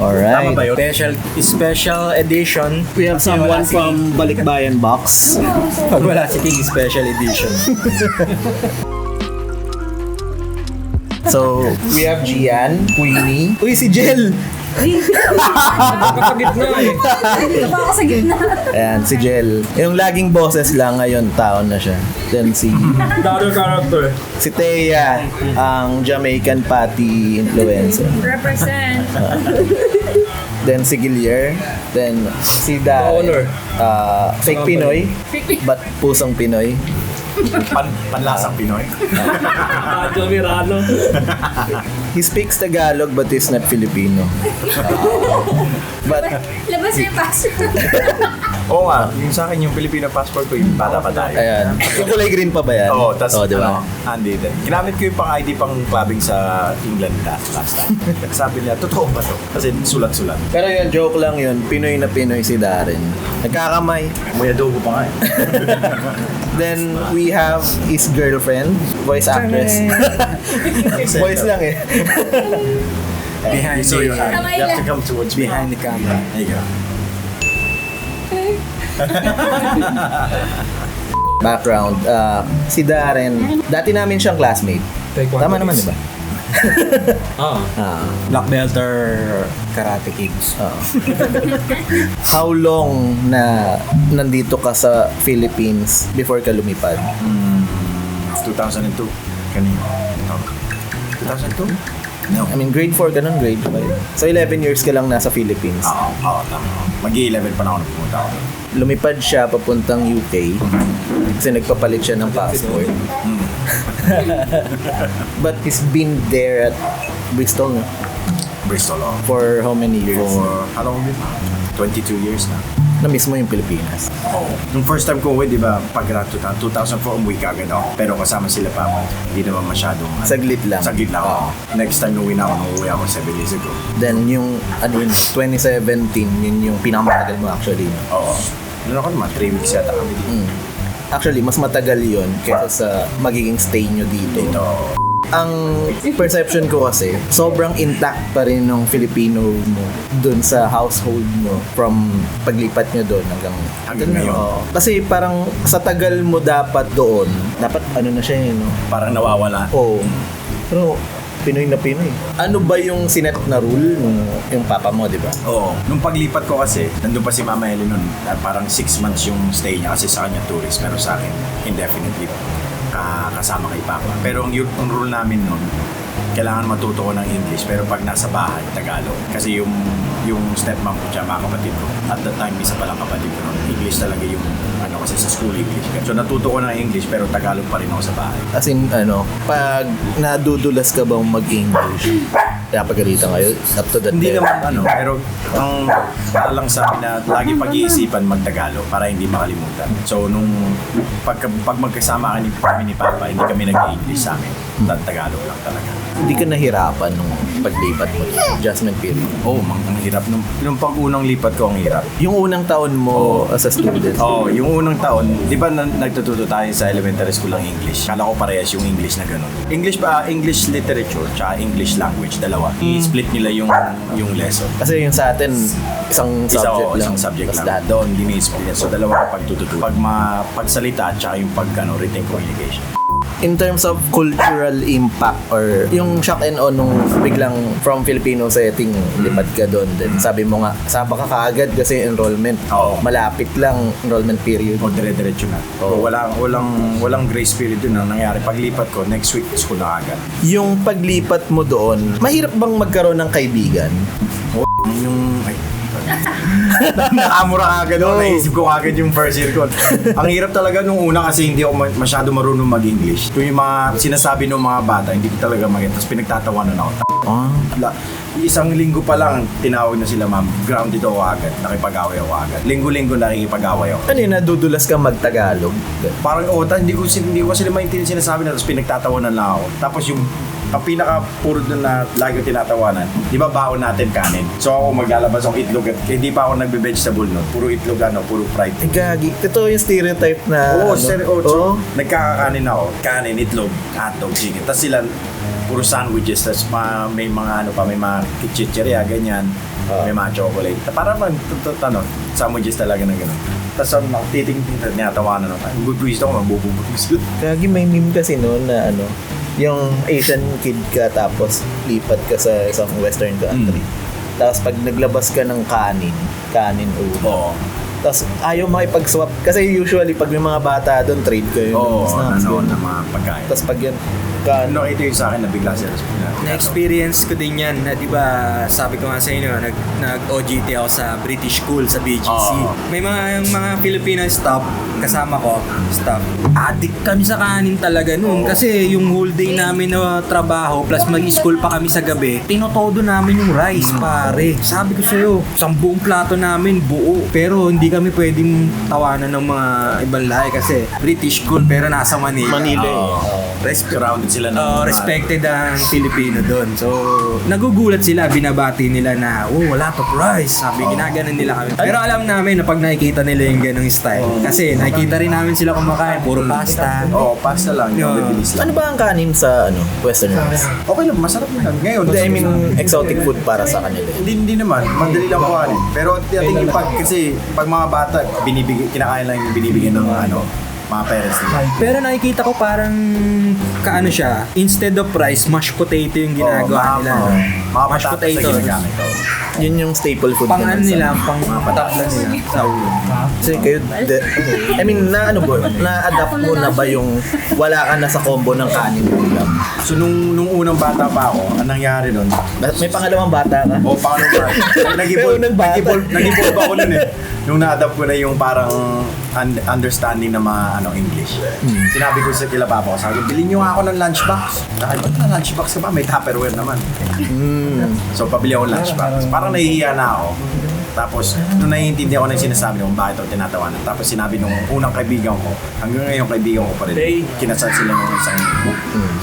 Alright. Tama ba yun? Special edition. We have someone from Balikbayan Box. Pag wala si King, special edition. So, we have Gian, Queenie. Uy, si Jel! Kapagitna eh. Dito pa ako sa gitna. Ayan, si Jel. Yung laging boses lang ngayon, taon na siya. Then Dado character. si Thea, ang Jamaican patty influencer. Represent. Then si Gilier. Then si Honor. fake Pinoy, but pusong Pinoy. Panlasang Pinoy. Adjo Mirano. He speaks Tagalog but he's not Filipino. But Labas mo yung passport. Oo nga, yung sa akin yung Filipino passport ko, yung bata pa tayo. ayan, yung kulay green pa ba yan? Oo, tas di ba? andito. Ginamit ko yung pang-ID pang clubbing sa England last time. Sabi niya, totoo ba to? Kasi sulat-sulat. Pero yun, joke lang yun. Pinoy na Pinoy si Darren. Nagkakamay. May adobo pa nga eh. Then we have his girlfriend, voice actress. Voice lang eh. Behind So you have Kamay to lang. come towards me. Behind the camera. There you go. Background, si Darren, dati namin siyang classmate. Tama naman, di ba? Black Belter Karate Kings. How long na nandito ka sa Philippines before ka lumipad? 2002. Kanina. 2002? No. I mean, grade 4 ka nun, grade 5. So 11 years ka lang nasa Philippines. Oo, tama. Mag-11 pa na ako nung pumunta ako. Lumipad siya papuntang UK kasi nagpapalit siya ng passport. But he's been there at Bristol, no? Bristol ako. For how many years? For, how long din? 22 years na. Na-miss mo yung Pilipinas. Oo. Nung first time ko uwi, di ba, pag 2004, umuwi ka agad ako. Pero kasama sila papa, hindi naman masyadong... Saglit lang. Saglit lang ako. Next time nung uwi na ako, nung uwi ako 7 years ago. Then yung, 2017, yun yung pinakamatagal mo actually. Oo. Noon ako naman, 3 weeks yata kami dito. Actually, mas matagal yun kaysa sa magiging stay nyo dito. Dito. Ang perception ko kasi, sobrang intact pa rin ng Filipino mo dun sa household mo from paglipat nyo doon Hanggang ngayon. Oo. Kasi parang sa tagal mo dapat doon, dapat ano na siya no? Parang nawawala. Oo. Pero Pinoy na Pinoy. Ano ba yung sinet na rule nung yung papa mo, di ba? Oo. Nung paglipat ko kasi, nandun pa si Mama Helen nun. Parang 6 months yung stay niya kasi sa kanya tourist. Pero sa akin, indefinitely kasama kay Papa. Pero ang rule namin nun, kailangan matuto ko ng English. Pero pag nasa bahay, Tagalog. Kasi yung stepmom ko siya, mga kapatid ko. At that time, isa palang kapatid ko nun. English talaga yung, kasi sa school English. So natuto ko ng English, pero Tagalog pa rin ako sa bahay. As in, pag nadudulas ka bang mag-English, kaya pagkarita ngayon, up to that Hindi level. naman pero ang lang sa amin na lagi pag-iisipan mag-Tagalog para hindi makalimutan. So nung pag magkasama kami ni Papa, hindi kami nag-English sa amin. Tagalog lang talaga. Hindi ka nahirapan nung paglipat mo, adjustment period. Ang hirap. Nung pag-unang lipat ko, ang hirap. Yung unang taon mo as a student. Yung unang taon, di ba nagtututo tayo sa elementary school ng English? Kala ko parehas yung English na gano'n. English literature, tsaka English language, dalawa. I-split nila yung lesson. Kasi yung sa atin, isang subject lang. Isang subject Tas lang. lahat. Doon, ini-split. So, dalawa ko pagtututo. Pagsalita, tsaka yung written communication. In terms of cultural impact or yung shock and awe nung biglang from Filipino setting, lipat ka doon. Then sabi mo nga, saba ka kaagad kasi enrollment. Oo. Malapit lang enrollment period. O dire-diretso na. Oo. Walang grace period yun ang nangyari. Paglipat ko, next week, school na agad. Yung paglipat mo doon, mahirap bang magkaroon ng kaibigan? Nakamura agad ako. Oo. Naisip ko agad yung first year ko. Ang hirap talaga nung una kasi hindi ako masyado marunong mag-English. Yung mga sinasabi ng mga bata, hindi ko talaga mag-get. Tapos pinagtatawanan ako. Isang linggo pa lang, tinawag na sila, ma'am. Grounded ako agad. Nakipag-away ako agad. Linggo-linggo nakikipag-away ako. Ano yun, nadudulas ka mag-Tagalog? Parang, hindi ko sila maintindihan sinasabi na. Tapos pinagtatawanan lang ako. Tapos ang pinaka-puro doon na lagi ko tinatawanan, di ba baon natin kanin? So ako maglalabas ng itlog at hindi pa ako nagbe-vegetable nun. Puro itlog, puro fried. Gagi. Ito yung stereotype na... So, nagkakakanin ako. Kanin, itlog, hotdog, chicken. Tapos sila, puro sandwiches. Tapos may mga may mga chichirya, ganyan. may mga chocolate. Para man, sandwiches talaga na gano'n. Tapos titing tinatawanan ako. Bubwis ako, mabububwis. Kagi may meme kasi no na ano, yung Asian kid ka tapos lipat ka sa isang western country. Tapos pag naglabas ka ng kanin ulam. Oo. Tapos ayaw makipag-swap kasi usually pag may mga bata doon trade kayo Oo, ng snacks. ano, ganun. na mga pagkain. Tapos pag yan kanin. Ito yung sa akin na bigla sila. Na-experience ko din yan na, di ba, sabi ko nga sa inyo, nag-OJT ako sa British School, sa BGC. Oo. May mga Filipino staff, kasama ko, staff. Addict kami sa kanin talaga noon. Kasi yung whole day namin na trabaho, plus mag-school pa kami sa gabi, tinotodo namin yung rice, pare. Sabi ko sa'yo, 10 buong plato namin, buo. Pero hindi kami pwedeng tawanan ng mga ibang lahi kasi British School, pero nasa Manila. Manila eh. Oo. Surrounded sila ng Respected ang Filipino doon. So, nagugulat sila, binabati nila na, wala to rice. Sabi, ginaganon nila kami. Pero alam namin na pag nakikita nila yung ganong style. Kasi nakikita rin namin sila kumakain, puro pasta. Oo, pasta lang. Yung Oo. bibilis Ano lang. ba ang kanin sa western rice? Okay lang, masarap lang. Ngayon, Hindi, I mean exotic food para sa kanila. Hindi naman, madali lang kuhanin. Pero I think kasi pag mga bata, kinakain lang yung binibigyan ng mga parents nila. Pero nakikita ko parang kaano siya, instead of rice, mashed potato yung ginagawa nila. Mga Mashed patatas na potato. ginagamit. Yun yung staple food Pang naman ano sa- nila, pang patabla nila sa ulo. Kasi kayo, I mean, na-adapt mo na ba yung wala ka na sa combo ng kanin ulam? So nung unang bata pa ako, anong nangyari nun? May pangalawang bata ka? O paano ba? Pero unang bata. Nag-evolve ako nun eh. Nung na-adapt ko na yung parang understanding ng mga English. Sinabi ko sa kila papa ko, sabi, bilhin nyo nga ako ng lunchbox. Sabi, ba't na lunchbox ka ba? May Tupperware naman. So pabili ako ng lunchbox. Parang nahihiya na ako. Tapos, nung naiintindihan ko na yung sinasabi nung bakit ako tinatawanan. Tapos sinabi nung unang kaibigan ko, hanggang ngayon kaibigan ko pa rin, kinasal sila nung isang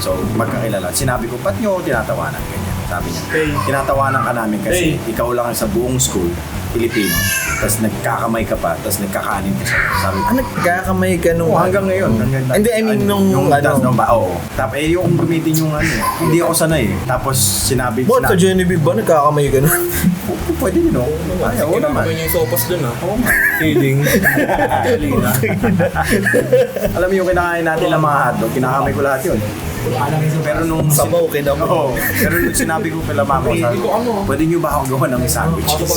So, magkakilala. Sinabi ko, ba't nyo ako tinatawanan? Ganyan. Sabi niya, tinatawanan ka namin kasi ikaw lang sa buong school, Pilipino. Tapos nagkakamay ka pa, tapos nagkakanin ka siya. Sabi ko, Nagkakamay ka nung... hanggang ngayon. Hindi, I mean, nung Oo. Tapos, yung gamitin yung hindi ako sanay. Tapos, sinabi, Bon, sa Genevieve ba nagkakamay ka nun? pwede din, no? Ay, oo naman. yung sopas dun, ah. Oo nga. Feeling. Alam mo yung kinakain natin ng mga hotdog, kinakamay ko lahat yun. Pero nung... Sabaw, kinamo. Oo. Pero nung sinabi ko kila mama ko, sabi ko, pwede nyo ba akong gawa ng sandwiches?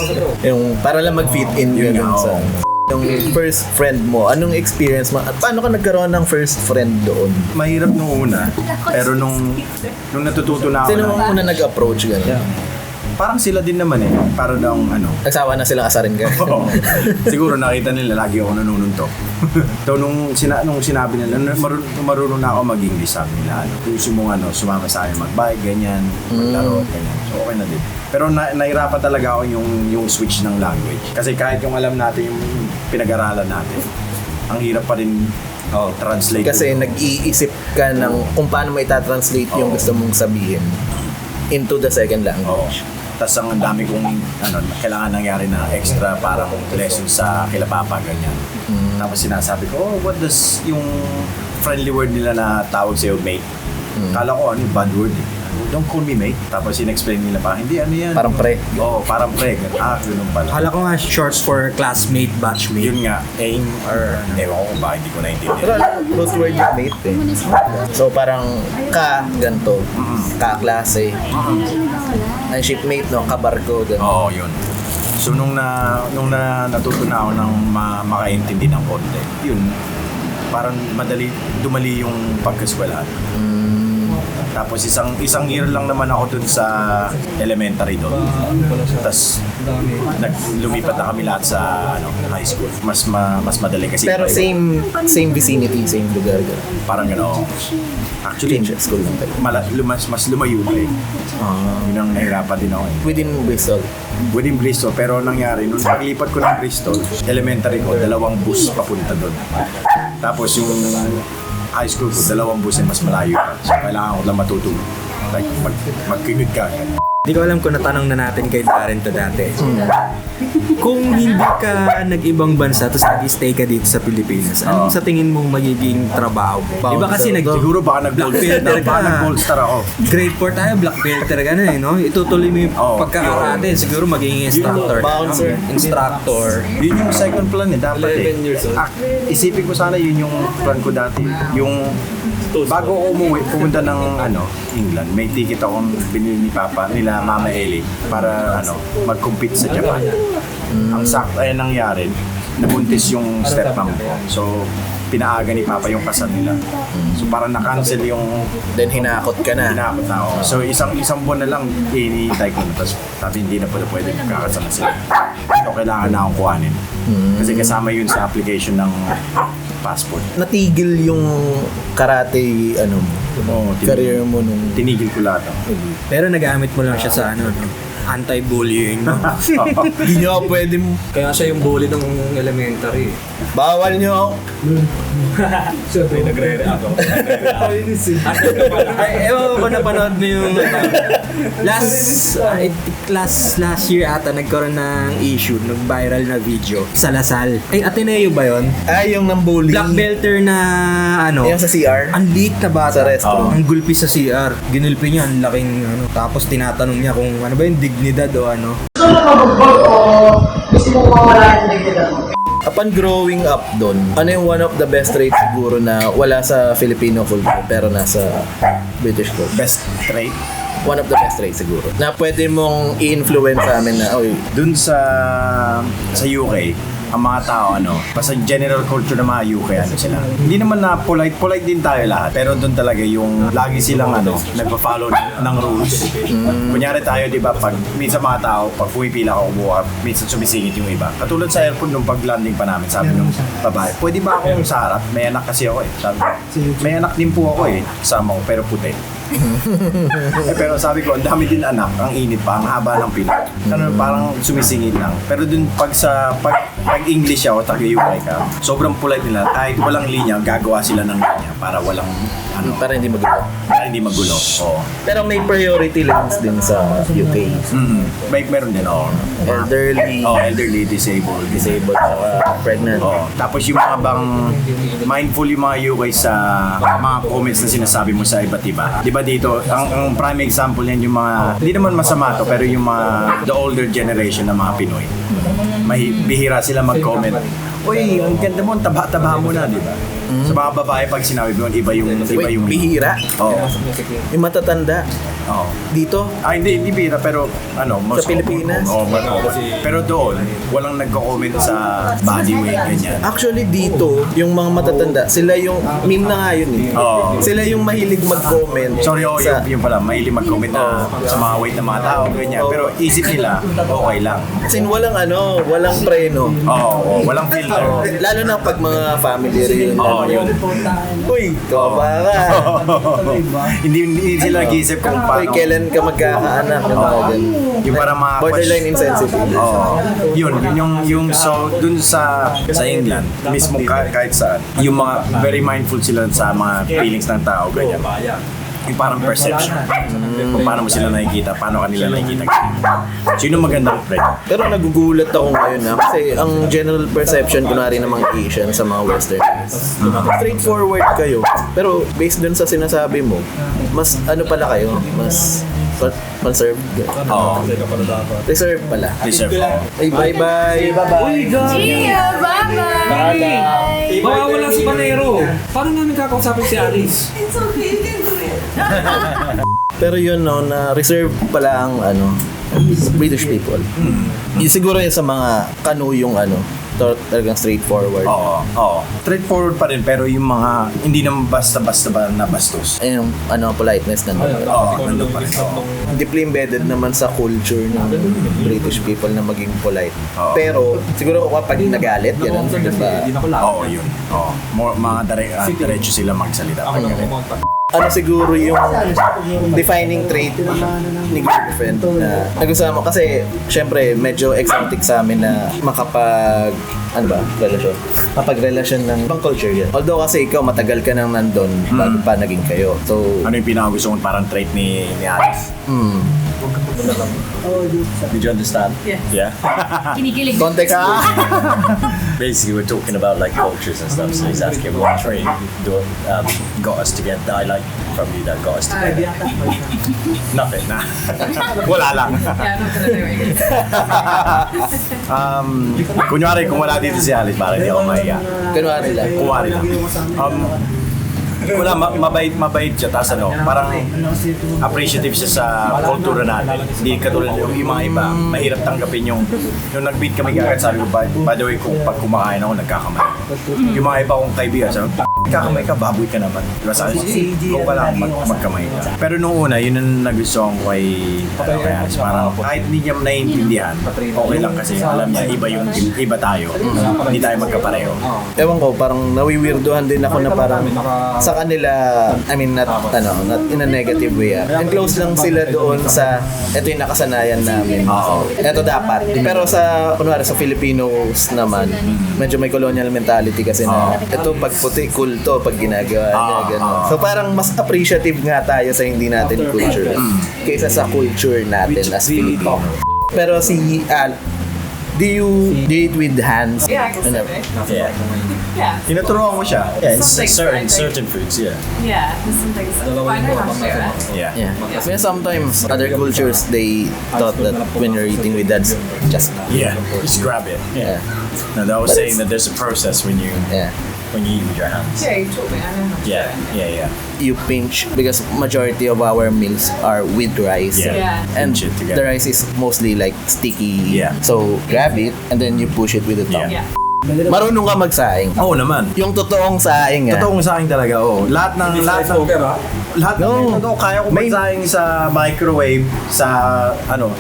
Yung para lang mag-fit in Yun yun nga, sa... Yung first friend mo, anong experience mo? At paano ka nagkaroon ng first friend doon? Mahirap nung una, pero nung natututo na ako Sino na, ang una nag-approach gano'n? parang sila din naman eh. Para daw Nagsawa na silang asarin ka? Oo. Siguro nakita nila lagi ako nanununtok. So nung sinabi nila, marunong na ako mag-English, sabi nila, gusto mong sumama sa akin mag-bike, ganyan, maglaro, ganyan. So okay na din. Pero nahirapan talaga ako yung switch ng language. Kasi kahit yung alam natin yung pinag-aralan natin, ang hirap pa rin translate. Kasi nag-iisip ka ng kung paano mo itatranslate yung gusto mong sabihin into the second language. Tapos ang dami kong kailangan nangyari na extra parang lesson sa kila papa, ganyan. Tapos sinasabi ko, what does yung friendly word nila na tawag sa'yo, mate? Kala ko bad word eh. Don't call me mate. Tapos in-explain nila pa, hindi, ano yan? Parang pre. Oo, parang pre. Ganun pala. Hala ko nga shorts for classmate, batchmate. Yun nga, aim or ewan ko ba, hindi ko Pero naintindihan. alam, close word yung mate eh. So parang ganto, kaklase. Ang shipmate, no? Kabarko, ganto. Oo, yun. So nung natuto na ako ng makaintindi ng konti, yun, parang dumali yung pagkaskwelahan. Tapos isang year lang naman ako dun sa elementary doon. Tapos lumipat na kami lahat sa high school. Mas madali kasi. Pero same vicinity, same lugar. Parang gano'n. Actually, Change school lang tayo. mas lumayo pa eh. Yun ang nahirapan din ako eh. Within Bristol. Within Bristol, pero nangyari, nung paglipat ko ng Bristol, elementary ko, 2 bus papunta doon. Tapos yung high school ko, 2 bus ay mas malayo pa. So kailangan ko lang matutulog. Like, mag-commute ka. Hindi ko alam kung natanong na natin kay Darren to dati. Kung hindi ka nag-ibang bansa tapos nag-stay ka dito sa Pilipinas, anong sa tingin mong magiging trabaho mo? Di ba kasi Siguro baka Black filter ka. nag-gold star ako. Grade 4 tayo, black filter ka na eh, no? Itutuloy mo yung pagkakarate. Siguro magiging instructor. Bouncer. Instructor. Yun yung second plan eh, dapat 11 years old. Isipin ko sana yun yung plan ko dati. Yung bago ako umuwi, pumunta ng England, may ticket akong binili ni Papa, nila Mama Ellie, para mag-compete sa Japan. Ang sakto ay nangyari, nabuntis yung stepmom ko. So, pinaaga ni Papa yung kasal nila. So, parang na-cancel yung Then hinakot ka na. hinakot na ako. So, isang buwan na lang, hinihintay ko na. Tapos, sabi hindi na pwede magkakasal na sila. So, kailangan na akong kuhanin. Kasi kasama yun sa application ng passport. Natigil yung karate, career mo nung... Tinigil ko lahat. Pero nagamit mo lang siya sa anti-bullying. Hindi nyo pwede mo. Kaya siya yung bully ng elementary. Bawal nyo. Siyempre, nagre-react ako. Ay, ewan ko kung napanood mo yung last year ata nagkaroon ng issue, nag-viral na video sa Lasal. Ay, Ateneo ba yun? Ay, yung nang bully. Black belter na Yung sa CR. ang liit na bata. Sa restroom. Ang gulpi sa CR. Ginulpi niya, ang laking tapos tinatanong niya kung ano ba yung dignidad o ano. Upon growing up doon, ano yung one of the best traits siguro na wala sa Filipino culture pero nasa British culture? Best trait. One of the best traits siguro. Na pwede mong i-influence sa amin na, oy, Dun sa UK, ang mga tao, basta general culture ng mga UK, sila. Hindi naman na polite din tayo lahat. Pero doon talaga yung lagi silang, nagpa-follow ng rules. Kunyari tayo, di ba, pag minsan mga tao, pag pumipila ka umuha, minsan sumisingit yung iba. Katulad sa airport, nung pag-landing pa namin, sabi nung babae, pwede ba akong sa harap? May anak kasi ako eh. Sabi, may anak din po ako eh. Kasama ko, pero puti. Pero sabi ko, ang dami din anak, ang init pa, ang haba ng pila. Parang sumisingit lang. Pero dun pag English ako, taga-UK ka, sobrang polite nila. Kahit walang linya, gagawa sila ng linya para walang para hindi magulo. para hindi magulo. Oo. Pero may priority lanes din sa UK. Meron din, Elderly, elderly, disabled. disabled, pregnant. Tapos yung mga bang mindful yung mga UK sa mga comments na sinasabi mo sa iba't iba. Di ba dito, ang prime example yan yung mga, hindi naman masama to, pero yung mga the older generation ng mga Pinoy. Bihira sila mag-comment. Uy, ang ganda mo, taba-taba mo na, di ba? Sa mga babae, pag sinabi mo, iba yung Bihira. Oo. Yung matatanda. Oo. Dito, Hindi bihira, pero Sa Pilipinas? Oo, pero doon, walang nagko-comment sa body weight, ganyan. actually dito, yung mga matatanda, sila yung, meme na nga yun eh. Oo. Sila yung mahilig mag-comment. Sorry, sa, yun pala, mahilig mag-comment na sa mga weight ng mga tao, ganyan. Pero isip nila, okay lang. Sin walang walang preno. Oo, walang filter. Lalo na pag mga family reunion. Oo, yun. Uy, kaba ka. Hindi sila nag-iisip kung Uy, paano. kailan ka magkakaanak? Yung parang mga Borderline insensitive. Oo. Yung so dun sa England, mismo kahit saan, yung mga very mindful sila sa mga feelings ng tao, ganyan. Yung parang perception. Kung paano mo sila nakikita, paano kanila nakikita. So yun yung magandang trend. Pero nagugulat ako ngayon kasi ang general perception kunwari ng mga Asian sa mga Westerners, straightforward kayo. Pero based dun sa sinasabi mo, mas pala kayo, mas conserved. Oo. Reserved pala. Deserve ko. Ay, bye-bye. Gia, bye-bye! Wala si Panero. Paano namin kakausapin si Alice? It's okay, you can do it. Pero yun na reserve pala ang British people. Siguro yun sa mga kanu yung talagang straightforward. Oo. Straightforward pa rin, pero yung mga hindi naman basta-basta ba nabastos. Yung politeness na Nandun pa rin. deeply embedded naman sa culture ng British people na maging polite. Oo. Pero siguro kapag nagalit, ganun, diba? Oo, yun. Oo. Mga diretso sila magsalita. Pag ganun. Siguro yung defining trait ni girlfriend na nag-usama kasi syempre medyo exotic sa amin na relasyon ng ibang culture yan. Although kasi ikaw matagal ka nang nandun bago pa naging kayo. So, Ano yung pinakagusto mong parang trait ni Alice? Did you understand? Yeah. Kinikilig. Context po. Basically, we're talking about like cultures and stuff. So he's asking what trait got us together. That I like from you that got us together. Nothing. Na. Wala lang. Yeah, I'm not gonna do it. Kunyari, kung wala dito si Alice, parang hindi ako mahiya. Kunwari lang. Kunyari lang. Wala, mabait siya. Tapos parang appreciative siya sa kultura natin. Hindi katulad yung mga iba, mahirap tanggapin yung nag-meet kami agad, sabi ko, by the way, kung pag kumakain ako, nagkakamay. Yung mga iba kong kaibigan, sabi ko, nagkakamay ka, baboy ka naman. Diba sabi ko, kung ka lang magkamay ka. Pero nung una, yun ang nagustuhan ko kay Alice. Parang kahit hindi niya naiintindihan, okay lang kasi alam niya, iba tayo. Hindi tayo magkapareho. Ewan ko, parang nawiwirduhan din ako na parang sa kanila, I mean, not in a negative way. And close lang sila doon sa, ito yung nakasanayan namin. Ito dapat. Pero sa, kunwari sa Filipinos naman, medyo may colonial mentality kasi na, ito pag puti, cool to, pag ginagawa niya, gano'n. So parang mas appreciative nga tayo sa hindi natin culture kaysa sa culture natin as Filipino. Pero si Al, do you eat with hands? Yeah, I can Ano? say it. Yeah. Yeah. Tinuturuan ko siya. Yeah, in Something certain fried, certain foods, yeah. Yeah, there's some things that why not share it? Yeah. Yeah. Kasi sometimes other cultures they thought that when you're eating with dads, just Yeah, just grab it. yeah. No, I was But saying it's- that there's a process when you Yeah. eat with your hands. Yeah, you told me. I don't know. Yeah. You pinch because majority of our meals are with rice. Yeah. And Pinch it the together. rice is mostly like sticky. Yeah. So grab it and then you push it with the tongue. Yeah. Yeah. Marunong ka magsaing. Oo naman. Yung totoong saing Totoong sa akin talaga, oo. Lahat ng No. totoo, kaya ko magsaing sa microwave, sa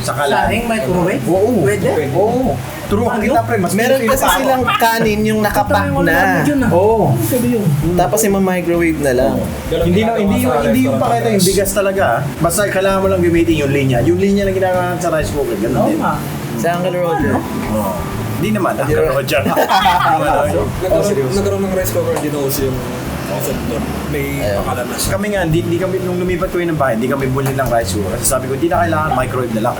kalan. Saing microwave? Oo. Pwede? Oo. Turuan kita, pre. Mas Meron kasi silang kanin yung nakapak na. Oo. Tapos i-microwave na lang. Hindi yung pakita yung bigas talaga. Basta kailangan mo lang gamitin yung linya. Yung linya lang ginagawa sa rice cooker. Ganun din. Sa Uncle Roger. Oo. Hindi naman. Ang Roger. Nagkaroon ng rice cooker, din uso yung concept doon. May Ayun. pakalan na siya. Kami nga, hindi kami, nung lumipat ko yun ng bahay, hindi kami bumili ng rice cooker. Kasi sabi ko, hindi na kailangan microwave na lang.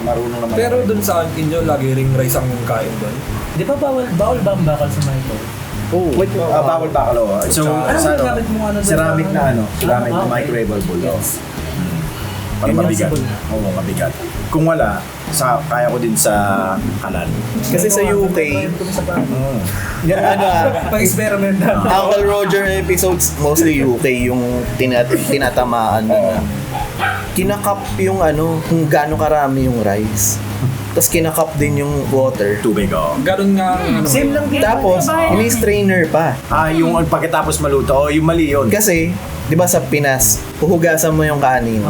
Marunong naman. Pero doon sa inyo, lagi ring rice ang kain doon. Di ba bawal ba ang bakal sa microwave? Oh. Wait, bawal bakal o. So, Ano sa yung gamit mo, ano doon? ceramic na ceramic na okay. microwavable. Para mabigat. Reversible. Oo, mabigat. Kung wala, kaya ko din sa kalan. Kasi sa UK, yung ano Pang-experiment na. Uncle Roger episodes, mostly UK yung tinatamaan na. Kinakap yung kung gaano karami yung rice. Tapos kinakap din yung water. Tubig, o. Ganon nga, Same lang din. Tapos, ini-strainer pa. Yung pagkatapos maluto, yung mali yun. Kasi, di ba sa Pinas, huhugasan mo yung kanin.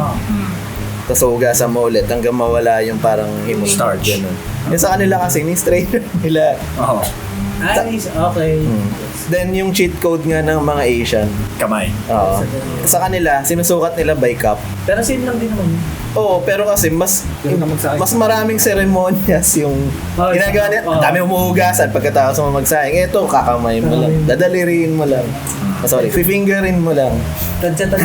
Tapos huhugasan mo ulit hanggang mawala yung parang himos. Starch. Ganun. Yung sa kanila kasi, ini-strainer nila. Oo. Okay. Then yung cheat code nga ng mga Asian, Kamay. sa kanila, sinusukat nila by cup. Pero same lang din naman. Oo, pero kasi mas maraming seremonyas yung ginagawa nila. Ang dami umuhugasan pagkatapos mo magsaing. Ito, kakamay mo lang. Dadaliriin mo lang. Sorry, fifingerin mo lang. Tansya lang.